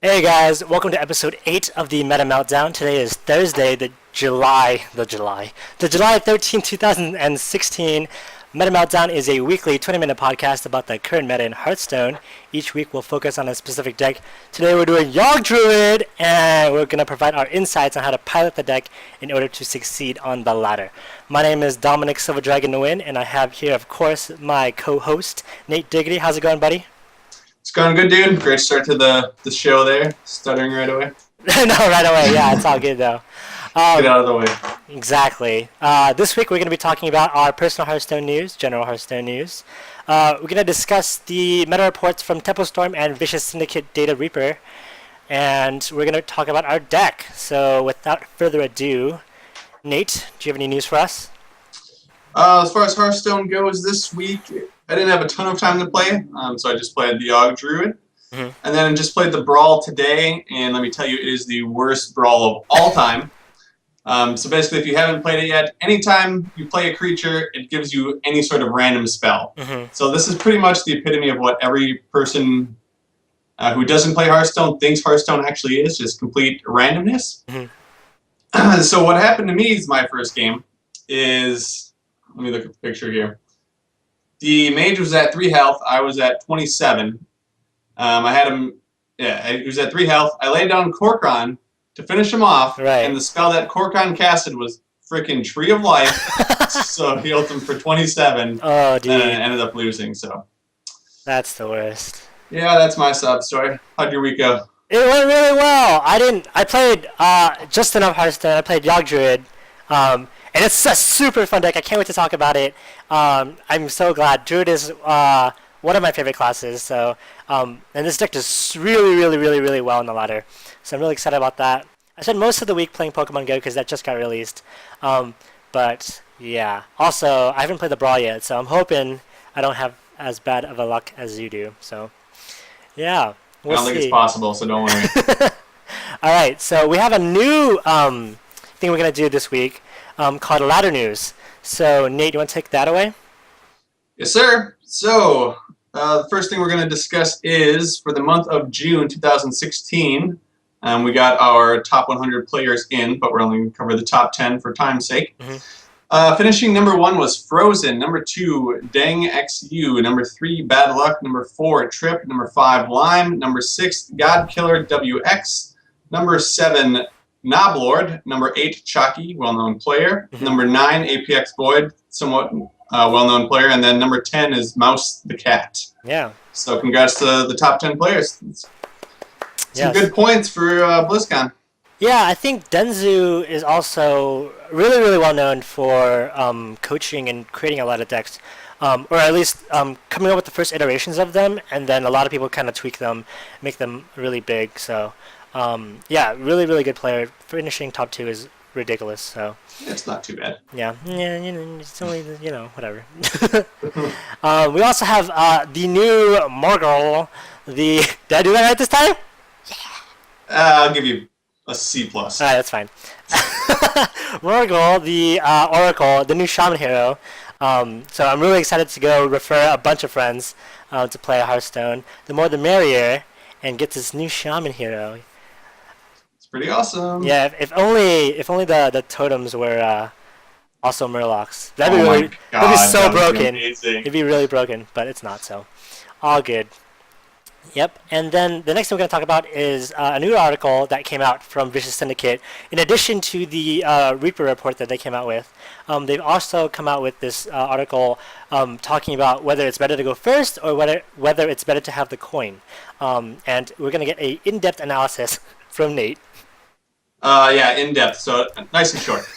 Hey guys, welcome to episode 8 of the Meta Meltdown. Today is Thursday, July 13th, 2016. Meta Meltdown is a weekly 20-minute podcast about the current meta in Hearthstone. Each week we'll focus on a specific deck. Today we're doing Yogg Druid, and we're going to provide our insights on how to pilot the deck in order to succeed on the ladder. My name is Dominic Silverddragn Nguyen, and I have here, of course, my co-host, Natediggity. How's it going, buddy? It's going good, dude. Great start to the show there. Stuttering right away. No, right away. Yeah, it's all good, though. Get out of the way. Exactly. This week we're going to be talking about our personal Hearthstone news, general Hearthstone news. We're going to discuss the meta reports from Tempostorm and Vicious Syndicate Data Reaper. And we're going to talk about our deck. So without further ado, Nate, do you have any news for us? As far as Hearthstone goes this week, I didn't have a ton of time to play, so I just played the Yogg Druid. And then I just played the Brawl today, and let me tell you, it is the worst Brawl of all time. So basically, if you haven't played it yet, anytime you play a creature, it gives you any sort of random spell. So this is pretty much the epitome of what every person who doesn't play Hearthstone thinks Hearthstone actually is, just complete randomness. So what happened to me is my first game is, let me look at the picture here. The mage was at 3 health. I was at 27. I had him, he was at 3 health. I laid down Korkon to finish him off, and the spell that Korkon casted was freaking Tree of Life, so he healed him for 27, Oh, dude. and I ended up losing, so. That's the worst. Yeah, that's my sub story. How'd your week go? It went really well. I played just enough Hearthstone. I played Yogg Druid. And it's a super fun deck. I can't wait to talk about it. I'm so glad. Druid is one of my favorite classes. So, and this deck does really well on the ladder. So I'm really excited about that. I spent most of the week playing Pokemon Go because that just got released. But yeah. Also, I haven't played the Brawl yet, so I'm hoping I don't have as bad of a luck as you do. So, yeah. I don't think it's possible, so don't worry. All right. So we have a new thing we're gonna do this week. Called Ladder News. So, Nate, you want to take that away? Yes, sir. So, the first thing we're going to discuss is, for the month of June 2016, we got our top 100 players in, but we're only going to cover the top 10 for time's sake. Finishing number 1 was Frozen, number 2, Dang XU, number 3, Bad Luck, number 4, Trip, number 5, Lime, number 6, God Killer WX, number 7, Noblord, number 8, Chalky, well-known player. Number 9, APX Void, somewhat well-known player. And then number 10 is Mouse the Cat. Yeah. So congrats to the top 10 players. Some good points for BlizzCon. Yeah, I think Denzu is also really well-known for coaching and creating a lot of decks. Or at least coming up with the first iterations of them. And then a lot of people kind of tweak them, make them really big. So... yeah, really good player. Finishing top 2 is ridiculous. So it's not too bad. Yeah, it's only whatever. We also have the new Morgul. Did I do that right this time? Yeah. I'll give you a C+. All right, that's fine. Morgul, the Oracle, the new Shaman hero. So I'm really excited to go refer a bunch of friends to play Hearthstone. The more the merrier, and get this new Shaman hero. Pretty awesome. Yeah, if only the totems were also Murlocs. That'd be so broken. It'd be really broken, but it's not, so all good. Yep, and then the next thing we're going to talk about is a new article that came out from Vicious Syndicate. In addition to the Reaper report that they came out with, they've also come out with this article talking about whether it's better to go first or whether it's better to have the coin. And we're going to get an in-depth analysis from Nate. Yeah, in-depth, so nice and short.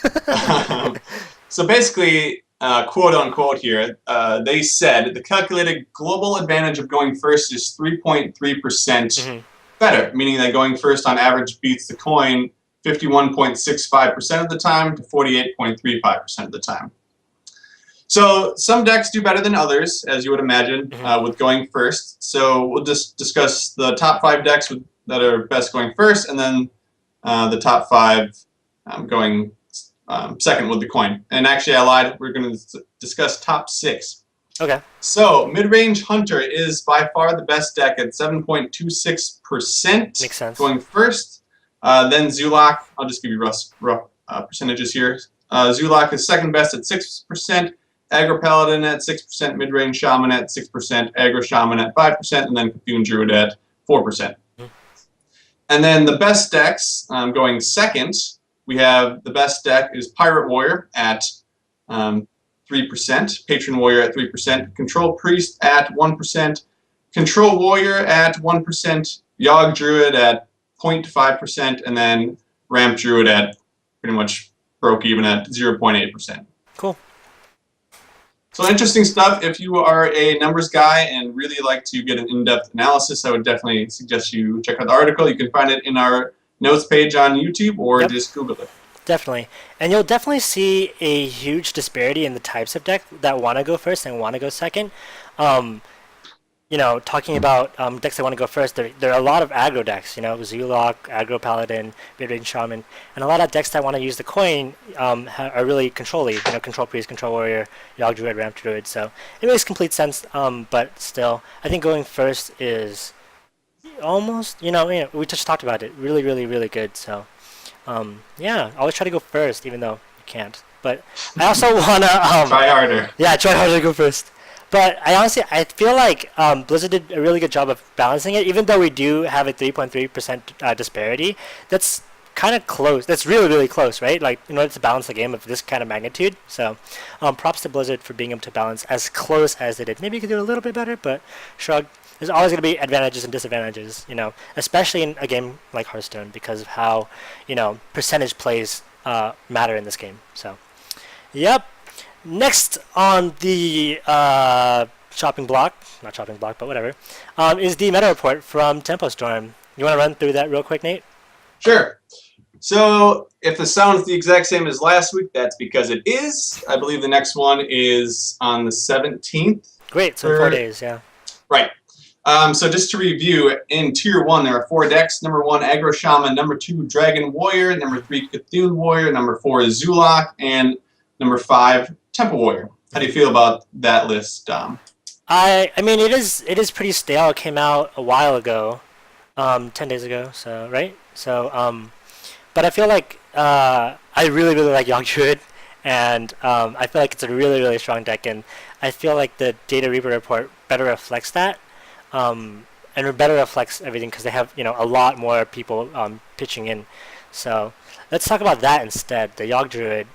So basically, quote-unquote here, they said the calculated global advantage of going first is 3.3% better, meaning that going first on average beats the coin 51.65% of the time to 48.35% of the time. So some decks do better than others, as you would imagine, with going first. So we'll just discuss the top 5 decks that are best going first, and then the top 5 going second with the coin. And actually, I lied. We're going to discuss top 6. Okay. So, Mid-Range Hunter is by far the best deck at 7.26%. Makes sense. Going first. Then Zulak, I'll just give you rough percentages here. Zulak is second best at 6%. Aggro Paladin at 6%. Mid-Range Shaman at 6%. Aggro Shaman at 5%. And then Yogg Druid at 4%. And then the best decks, going second, we have the best deck is Pirate Warrior at 3%, Patron Warrior at 3%, Control Priest at 1%, Control Warrior at 1%, Yogg Druid at 0.5%, and then Ramp Druid at pretty much broke even at 0.8%. Cool. So interesting stuff. If you are a numbers guy and really like to get an in-depth analysis, I would definitely suggest you check out the article. You can find it in our notes page on YouTube or just Google it. Definitely. And you'll definitely see a huge disparity in the types of deck that want to go first and want to go second. You know, talking about decks that want to go first, there are a lot of aggro decks, you know, Zulak, Aggro Paladin, Mid-Range Shaman, and a lot of decks that want to use the coin are really control-y, you know, Control Priest, Control Warrior, Yogg Druid, Ramp Druid, so it makes complete sense, but still, I think going first is almost, you know, we just talked about it, really, really, really good, so, yeah, always try to go first, even though you can't, but I also want to... try harder. Yeah, try harder to go first. But I feel like Blizzard did a really good job of balancing it, even though we do have a 3.3% disparity. That's kind of close. That's really, really close, right? Like, in order to balance a game of this kind of magnitude. So, props to Blizzard for being able to balance as close as they did. Maybe you could do it a little bit better, but shrug. There's always going to be advantages and disadvantages, you know, especially in a game like Hearthstone because of how, you know, percentage plays matter in this game. So, yep. Next on the shopping block, not shopping block, but whatever, is the meta report from Tempostorm. You want to run through that real quick, Nate? Sure. So if the sound's the exact same as last week, that's because it is. I believe the next one is on the 17th. Great, so 4 days, yeah. Right. So just to review, in Tier 1, there are 4 decks. Number 1, Aggro Shaman. Number 2, Dragon Warrior. Number 3, Cthulhu Warrior. Number 4 is Zulak. And number 5, Temple Warrior. How do you feel about that list, Dom? I mean, it is pretty stale. It came out a while ago, 10 days ago. So right. So but I feel like I really like Yogg Druid, and I feel like it's a really strong deck, and I feel like the Data Reaper report better reflects that, and it better reflects everything because they have, you know, a lot more people pitching in. So let's talk about that instead. The Yogg Druid.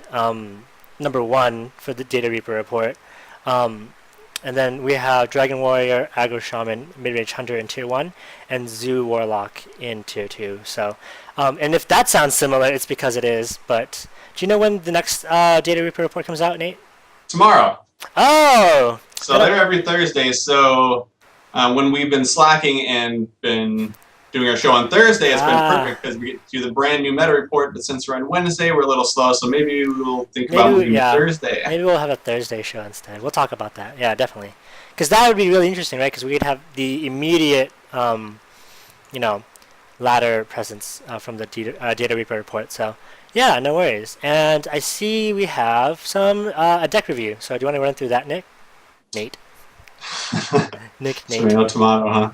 Number 1 for the Data Reaper report. And then we have Dragon Warrior, Aggro Shaman, Mid-Range Hunter in Tier 1, and Zoo Warlock in Tier 2. So, and if that sounds similar, it's because it is. But do you know when the next Data Reaper report comes out, Nate? Tomorrow. Oh! So they're every Thursday. So when we've been slacking and been doing our show on Thursday, it's been perfect because we get to the brand new meta report, but since we're on Wednesday, we're a little slow, so maybe we'll think about moving to Thursday. Maybe we'll have a Thursday show instead. We'll talk about that. Yeah, definitely. Because that would be really interesting, right? Because we could have the immediate, you know, ladder presence from the Data Reaper report. So, yeah, no worries. And I see we have a deck review. So do you want to run through that, Nick? Nate. Nate. Tomato, huh?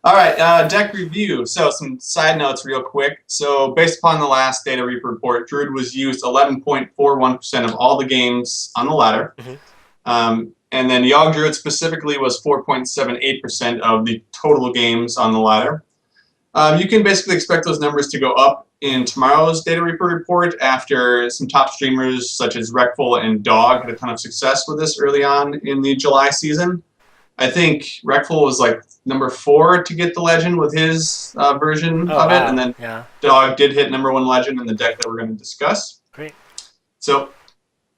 All right, deck review. So some side notes real quick. So based upon the last Data Reaper report, Druid was used 11.41% of all the games on the ladder. And then Yogg Druid specifically was 4.78% of the total games on the ladder. You can basically expect those numbers to go up in tomorrow's Data Reaper report after some top streamers such as Wreckful and Dog had a ton of success with this early on in the July season. I think Wreckful was like number 4 to get the legend with his version of it, and then Dog did hit number 1 legend in the deck that we're going to discuss. Great. So,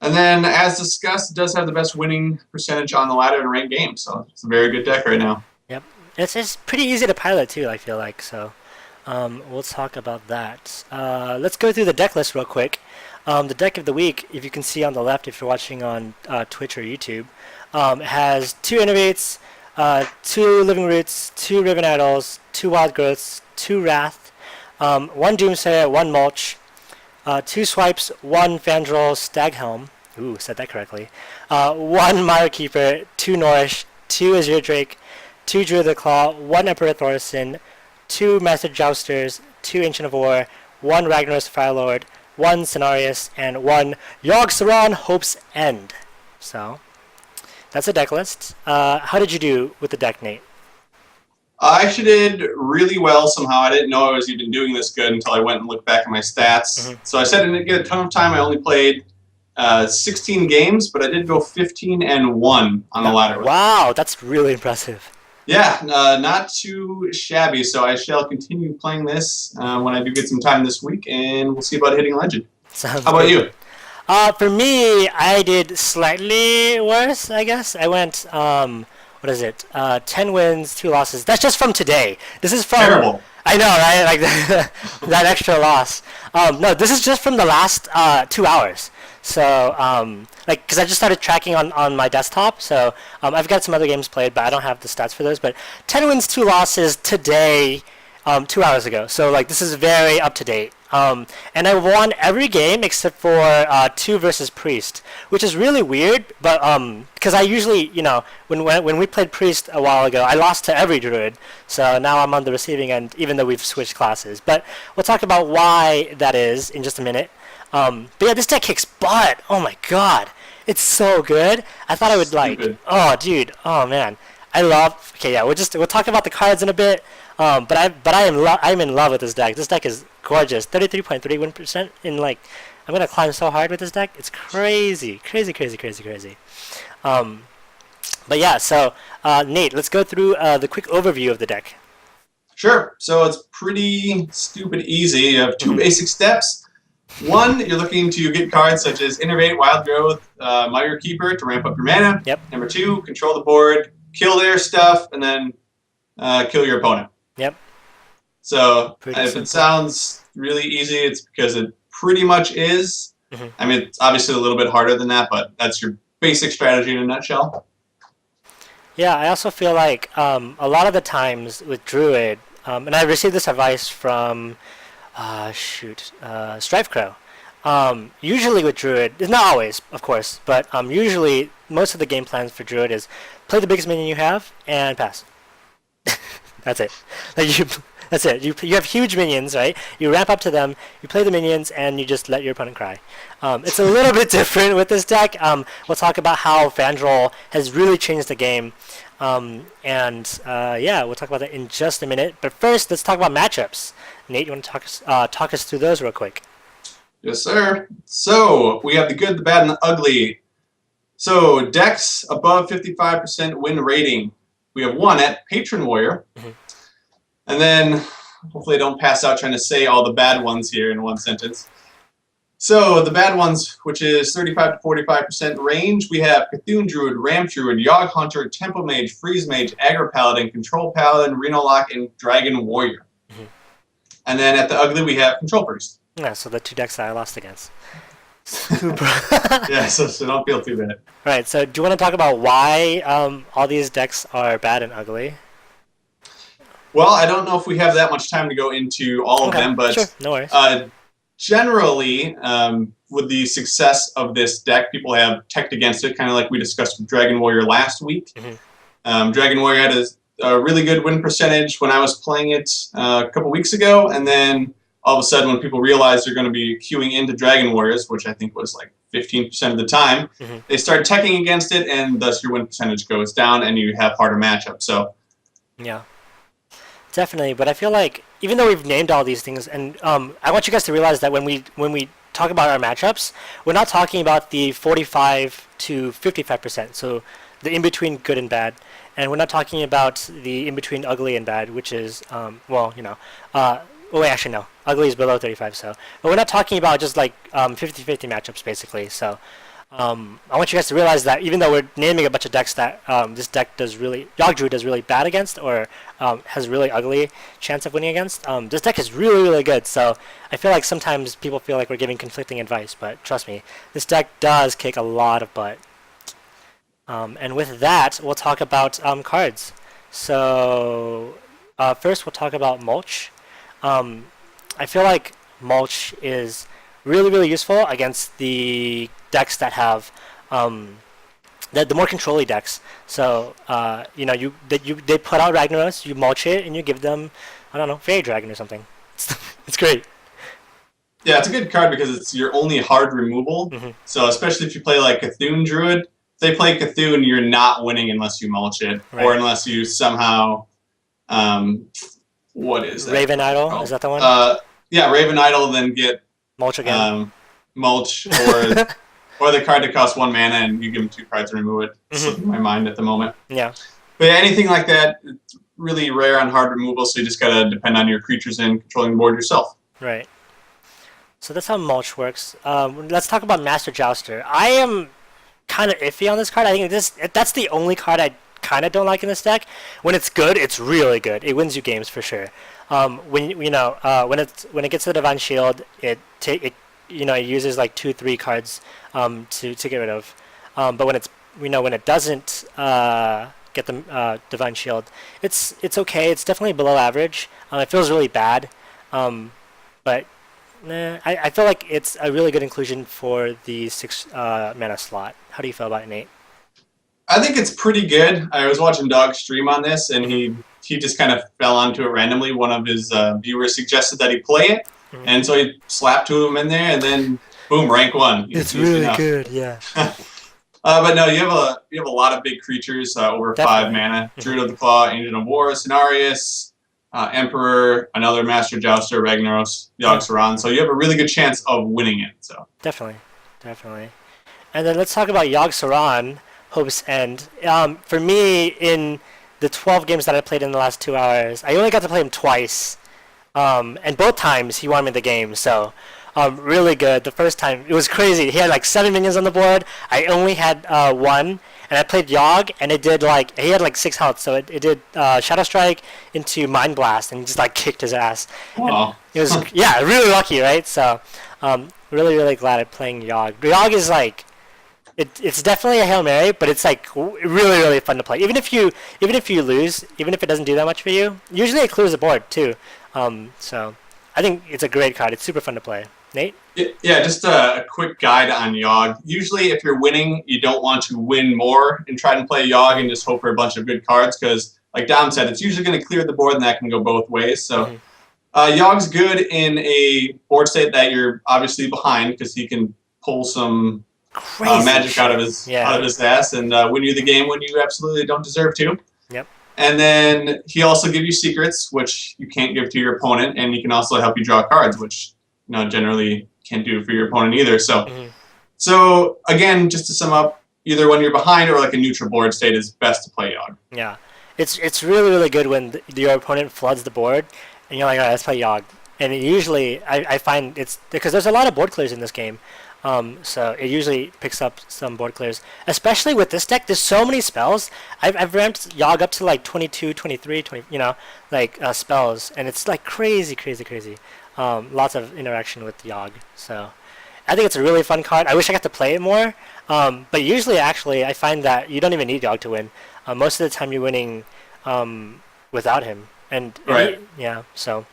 and then as discussed, it does have the best winning percentage on the ladder in ranked games, so it's a very good deck right now. Yep, it's pretty easy to pilot too, I feel like. So, we'll talk about that. Let's go through the deck list real quick. The deck of the week, if you can see on the left, if you're watching on Twitch or YouTube. Has 2 Innovates, 2 Living Roots, 2 Riven Idols, 2 Wild Growths, 2 Wrath, 1 Doomsayer, 1 Mulch, 2 Swipes, 1 Fandral Staghelm, Ooh, said that correctly. 1 Mire Keeper, 2 Nourish, 2 Azure Drake, 2 Druid of the Claw, 1 Emperor Thorson, 2 Master Jousters, 2 Ancient of War, 1 Ragnaros Firelord, 1 Cenarius, and 1 Yogg Saron Hope's End. So, that's a deck list. How did you do with the deck, Nate? I actually did really well somehow. I didn't know I was even doing this good until I went and looked back at my stats. So I said I didn't get a ton of time. I only played 16 games, but I did go 15-1 on the ladder. Wow, that's really impressive. Yeah, not too shabby. So I shall continue playing this when I do get some time this week, and we'll see about hitting Legend. Sounds How about you? For me, I did slightly worse, I guess. I went, what is it? 10 wins, 2 losses. That's just from today. This is from... Terrible. I know, right? Like that extra loss. No, this is just from the last 2 hours. So, like, because I just started tracking on my desktop, so I've got some other games played, but I don't have the stats for those. But 10 wins, 2 losses today, 2 hours ago. So, like, this is very up to date. And I won every game except for 2 versus Priest, which is really weird. But because I usually, you know, when we played Priest a while ago, I lost to every Druid. So now I'm on the receiving end, even though we've switched classes. But we'll talk about why that is in just a minute. But yeah, this deck kicks butt. Oh my god, it's so good. I thought I would like. Oh, dude. Oh man, I love. Okay, yeah, we'll talk about the cards in a bit. But I'm in love with this deck. This deck is gorgeous. 33.31% in like. I'm gonna climb so hard with this deck. It's crazy. But yeah, so Nate, let's go through the quick overview of the deck. Sure. So it's pretty stupid easy. You have 2 basic steps. 1, you're looking to get cards such as Innervate, Wild Growth, Mire Keeper to ramp up your mana. Yep. Number 2, control the board, kill their stuff, and then kill your opponent. Yep. So if it sounds really easy, it's because it pretty much is. I mean, it's obviously a little bit harder than that, but that's your basic strategy in a nutshell. Yeah, I also feel like a lot of the times with Druid, and I received this advice from... Strifecrow. Usually with Druid, it's not always, of course, but usually most of the game plans for Druid is play the biggest minion you have and pass. That's it. That's it. You have huge minions, right? You ramp up to them, you play the minions, and you just let your opponent cry. It's a little bit different with this deck. We'll talk about how Vandroll has really changed the game. Yeah, we'll talk about that in just a minute. But first, let's talk about matchups. Nate, you want to talk us through those real quick? Yes, sir. So we have the good, the bad, and the ugly. So decks above 55% win rating. We have 1 at Patron Warrior. And then, hopefully I don't pass out trying to say all the bad ones here in one sentence. So the bad ones, which is 35 to 45% range, we have Cthulhu Druid, Ramp Druid, Yogg Hunter, Tempo Mage, Freeze Mage, Aggro Paladin, Control Paladin, Reno Lock, and Dragon Warrior. And then at the ugly, we have Control Priest. Yeah, so the 2 decks that I lost against. Yeah, so don't feel too bad. Right, so do you want to talk about why all these decks are bad and ugly? Well, I don't know if we have that much time to go into all of them, but sure. No worries. Generally, with the success of this deck, people have teched against it, kind of like we discussed with Dragon Warrior last week. Dragon Warrior had a really good win percentage when I was playing it a couple weeks ago, and then all of a sudden when people realized they're going to be queuing into Dragon Warriors, which I think was like 15% of the time, they start teching against it, and thus your win percentage goes down, and you have harder matchups. So, yeah. Definitely, but I feel like even though we've named all these things, and I want you guys to realize that when we talk about our matchups, we're not talking about the 45 to 55%, so the in between good and bad, and we're not talking about the in between ugly and bad, which is well, you know, wait, actually no, ugly is below 35, so but we're not talking about just like 50-50 matchups basically. So I want you guys to realize that even though we're naming a bunch of decks that this deck does really, Yogg Druid does really bad against, or has really ugly chance of winning against, this deck is really, really good. So I feel like sometimes people feel like we're giving conflicting advice, but trust me, this deck does kick a lot of butt. And with that, we'll talk about cards. So first we'll talk about Mulch. I feel like Mulch is really, really useful against the decks that have the more controlly decks. So they put out Ragnaros, you mulch it, and you give them, I don't know, Fairy Dragon or something. It's great. Yeah, it's a good card because it's your only hard removal. So especially if you play like Cthulhu Druid, if they play Cthulhu, you're not winning unless you mulch it, or unless you somehow, what is that? Raven Idol, is that the one? Yeah, Raven Idol, then get mulch again. Mulch, or the card that costs 1 mana and you give them 2 cards and remove it. It's slipping my mind at the moment. Yeah. But yeah, anything like that, it's really rare on hard removal, so you just gotta depend on your creatures and controlling the board yourself. Right. So that's how mulch works. Let's talk about Master Jouster. I am kind of iffy on this card. I think that's the only card I kind of don't like in this deck. When it's good, it's really good. It wins you games for sure. When it gets the Divine Shield, it uses like 2-3 cards to get rid of. But when it doesn't get the Divine Shield, it's okay. It's definitely below average. It feels really bad, but I feel like it's a really good inclusion for the 6 mana slot. How do you feel about it, Nate? I think it's pretty good. I was watching Dog stream on this, and he just kind of fell onto it randomly. One of his viewers suggested that he play it, and so he slapped 2 of them in there, and then boom, rank 1. It's really good, yeah. But no, you have a lot of big creatures over Definitely. 5 mana. Druid of the Claw, Ancient of War, Cenarius, Emperor, another Master Jouster, Ragnaros, Yogg Saron. So you have a really good chance of winning it. So definitely. And then let's talk about Yogg Saron, Hope's End. For me, in the 12 games that I played in the last 2 hours, I only got to play him twice. And both times he won me the game. So really good. The first time, it was crazy. He had like 7 minions on the board. I only had 1. And I played Yogg, and it did he had like 6 health, so it did Shadow Strike into Mind Blast, and just like kicked his ass. wow. It was really lucky, right? So really, really glad I'm playing Yogg. Yogg is like, it's definitely a Hail Mary, but it's like really, really fun to play. Even if you lose, even if it doesn't do that much for you, usually it clears the board too. So I think it's a great card. It's super fun to play. Nate? Yeah, just a quick guide on Yogg. Usually if you're winning, you don't want to win more and try to play Yogg and just hope for a bunch of good cards because, like Dom said, it's usually going to clear the board and that can go both ways. So Yogg's good in a board state that you're obviously behind because he can pull some magic out of his ass and win you the game when you absolutely don't deserve to. Yep. And then he also gives you secrets, which you can't give to your opponent, and he can also help you draw cards, which generally can't do for your opponent either. So, so again, just to sum up, either when you're behind or like a neutral board state is best to play Yogg. Yeah, it's really, really good when your opponent floods the board, and you're like, all right, let's play Yogg. And usually, I find it's because there's a lot of board clears in this game. So it usually picks up some board clears, especially with this deck. There's so many spells. I've ramped Yogg up to like 22, 23, 20, spells, and it's like crazy. Lots of interaction with Yogg. So I think it's a really fun card. I wish I got to play it more. But usually, actually, I find that you don't even need Yogg to win. Most of the time, you're winning without him. And so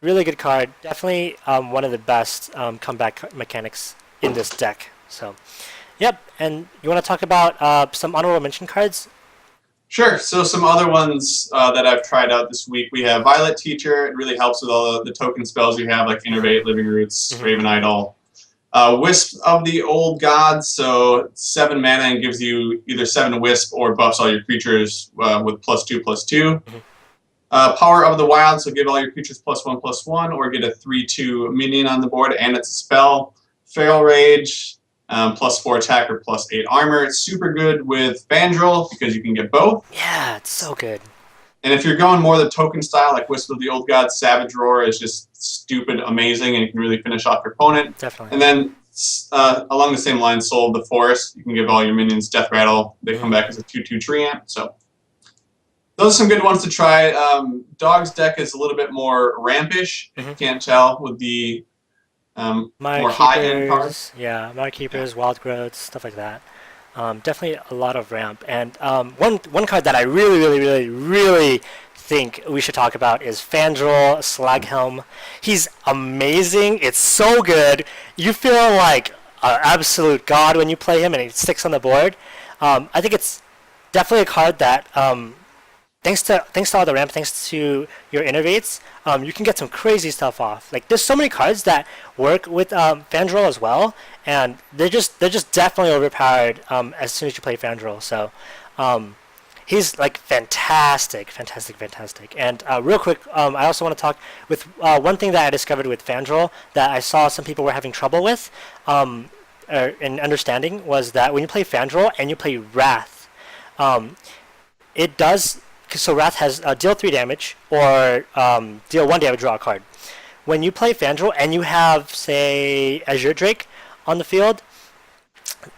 really good card. Definitely one of the best comeback mechanics in this deck. So, yep. And you want to talk about some honorable mention cards? Sure. So some other ones that I've tried out this week. We have Violet Teacher. It really helps with all the token spells you have, like Innervate, Living Roots, Raven Idol. Wisp of the Old Gods. So 7 mana and gives you either 7 Wisp or buffs all your creatures with +2/+2. Power of the Wild. So give all your creatures +1/+1 or get a 3/2 minion on the board and it's a spell. Feral Rage. +4 attack or +8 armor. It's super good with Vandrel because you can get both. Yeah, it's so good. And if you're going more the token style, like Wisp of the Old Gods, Savage Roar is just stupid amazing, and you can really finish off your opponent. Definitely. And then along the same line, Soul of the Forest. You can give all your minions Death Rattle. They come back as a 2/2 Treant. So those are some good ones to try. Dog's deck is a little bit more rampish. If you can't tell with the more high-end cards. Yeah, Mind Keepers, Wild Growths, stuff like that. Definitely a lot of ramp. And one card that I really think we should talk about is Fandral Slaghelm. He's amazing. It's so good. You feel like an absolute god when you play him and he sticks on the board. I think it's definitely a card that, thanks to all the ramp, thanks to your innervates, you can get some crazy stuff off. Like there's so many cards that work with Fandral as well, and they're just definitely overpowered as soon as you play Fandral. So he's like fantastic. And real quick, I also want to talk with one thing that I discovered with Fandral that I saw some people were having trouble with in understanding was that when you play Fandral and you play Wrath, it does. So Wrath has deal 3 damage or deal 1 damage, draw a card. When you play Fandral and you have, say, Azure Drake on the field,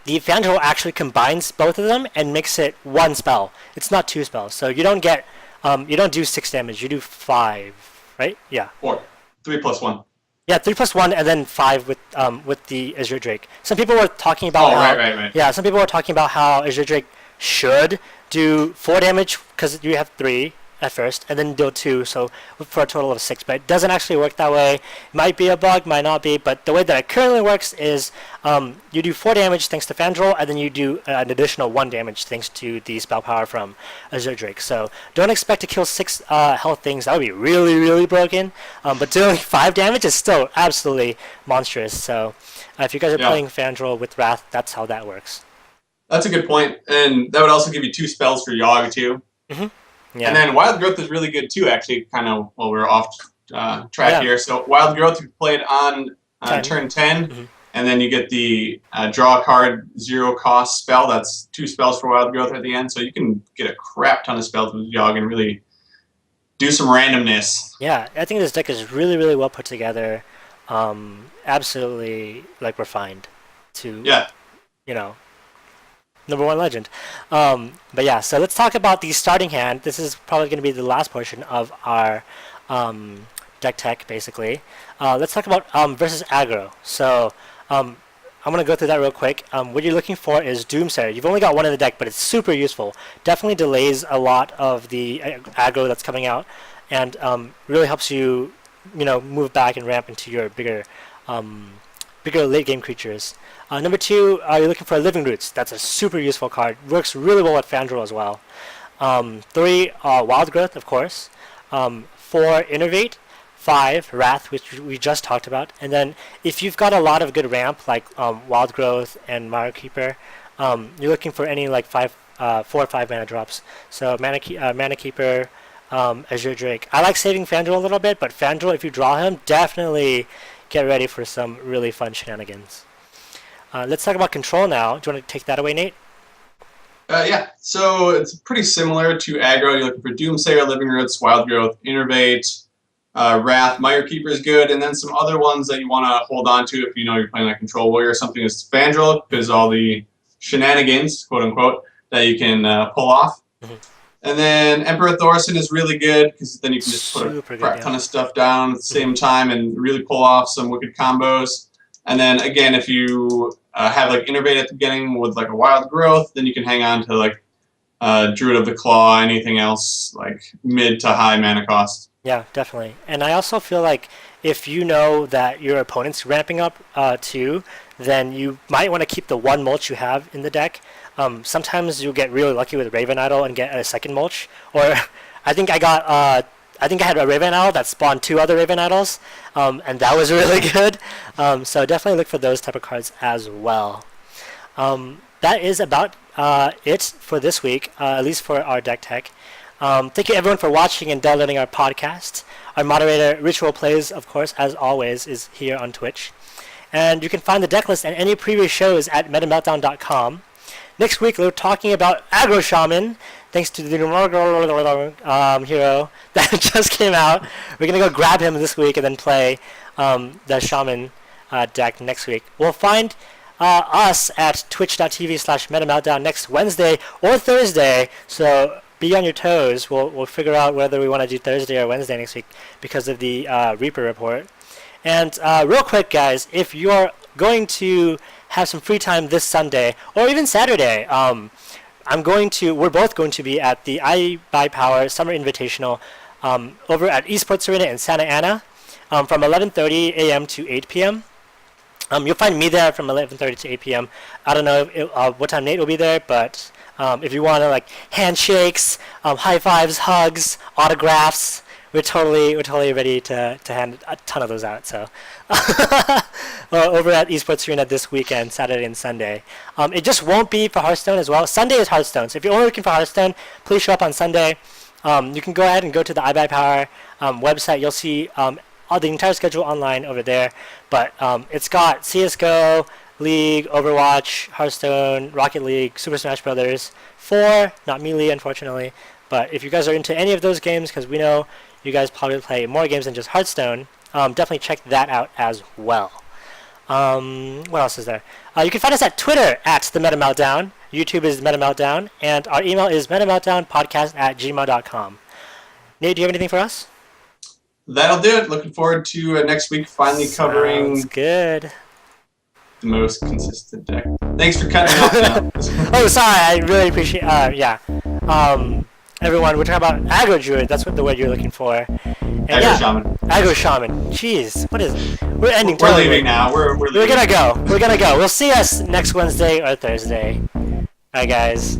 the Fandral actually combines both of them and makes it 1 spell. It's not 2 spells. So you don't get, you don't do 6 damage. You do 5, right? Yeah. Or 3 plus 1. Yeah, 3 plus 1 and then 5 with the Azure Drake. Some people were talking about right. Yeah, some people were talking about how Azure Drake should do 4 damage because you have 3 at first, and then deal 2, so for a total of 6. But it doesn't actually work that way. Might be a bug, might not be, but the way that it currently works is you do 4 damage thanks to Fandral, and then you do an additional 1 damage thanks to the spell power from Azure Drake. So don't expect to kill 6 health things. That would be really, really broken. But doing 5 damage is still absolutely monstrous. So if you guys are playing Fandral with Wrath, that's how that works. That's a good point, and that would also give you 2 spells for Yogg too. Mm-hmm. Yeah. And then Wild Growth is really good too, actually, kind of while we're off track here. So Wild Growth, you play it on turn 10, and then you get the draw a card, 0 cost spell. That's 2 spells for Wild Growth at the end, so you can get a crap ton of spells with Yogg and really do some randomness. Yeah, I think this deck is really, really well put together. Absolutely, like, refined to, you know, #1 legend. But yeah, so let's talk about the starting hand. This is probably going to be the last portion of our deck tech, basically. Let's talk about versus aggro. So I'm going to go through that real quick. What you're looking for is Doomsayer. You've only got 1 in the deck, but it's super useful. Definitely delays a lot of the aggro that's coming out, and really helps you, move back and ramp into your bigger late game creatures. Number 2, you're looking for Living Roots. That's a super useful card. Works really well with Fandral as well. 3, Wild Growth, of course. 4, Innervate. 5, Wrath, which we just talked about. And then if you've got a lot of good ramp, like Wild Growth and Mire Keeper, you're looking for any like 4 or 5 mana drops. So Mana Keeper, Azure Drake. I like saving Fandral a little bit, but Fandral, if you draw him, definitely get ready for some really fun shenanigans. Let's talk about control now. Do you want to take that away, Nate? Yeah, so it's pretty similar to aggro. You're looking for Doomsayer, Living Roots, Wild Growth, Innervate, Wrath, Mire Keeper is good, and then some other ones that you want to hold on to if you're playing like Control Warrior or something is Fandral, because all the shenanigans, quote unquote, that you can pull off. And then Emperor Thorson is really good, because then you can just put a crap ton of stuff down at the same time and really pull off some wicked combos. And then again, if you have like Innervate at the beginning with like a Wild Growth, then you can hang on to like Druid of the Claw, anything else like mid to high mana cost. Yeah, definitely. And I also feel like if you know that your opponent's ramping up too, then you might want to keep the 1 mulch you have in the deck. Sometimes you'll get really lucky with Raven Idol and get a second mulch. Or I think I had a Raven Idol that spawned 2 other Raven Idols, and that was really good. So definitely look for those type of cards as well. That is about it for this week, at least for our deck tech. Thank you everyone for watching and downloading our podcast. Our moderator, Ritual Plays, of course, as always, is here on Twitch. And you can find the deck list and any previous shows at metameltdown.com. Next week, we're talking about Aggro Shaman, thanks to the hero that just came out. We're going to go grab him this week and then play the Shaman deck next week. We'll find us at twitch.tv/metameltdown next Wednesday or Thursday, so be on your toes. We'll figure out whether we want to do Thursday or Wednesday next week because of the Reaper report. And real quick, guys, if you're going to have some free time this Sunday or even Saturday, we're both going to be at the I Buy Power Summer Invitational over at Esports Arena in Santa Ana from 11:30 a.m. to 8 p.m. You'll find me there from 11:30 to 8 p.m. I don't know what time Nate will be there, but if you want to like handshakes, high fives, hugs, autographs, we're totally ready to hand a ton of those out. So over at Esports Arena this weekend, Saturday and Sunday. It just won't be for Hearthstone as well. Sunday is Hearthstone, so if you're only looking for Hearthstone, please show up on Sunday. You can go ahead and go to the iBuyPower website. You'll see all the entire schedule online over there. But it's got CS:GO, League, Overwatch, Hearthstone, Rocket League, Super Smash Brothers, 4, not Melee, unfortunately. But if you guys are into any of those games, because we know you guys probably play more games than just Hearthstone, definitely check that out as well. What else is there? You can find us at Twitter at the Meta Meltdown. YouTube is Meta Meltdown, and our email is metameltdownpodcast@gmail.com. Nate, do you have anything for us? That'll do it. Looking forward to next week finally covering. Sounds good. The most consistent deck. Thanks for cutting me off now. Oh, sorry. I really appreciate. Yeah. Everyone, we're talking about Aggro Druid. That's what the word you're looking for. And Aggro Shaman. Aggro Shaman. Jeez, what is it? We're ending. We're leaving now. We're leaving. We're gonna go. We're gonna go. We'll see us next Wednesday or Thursday. Bye, guys.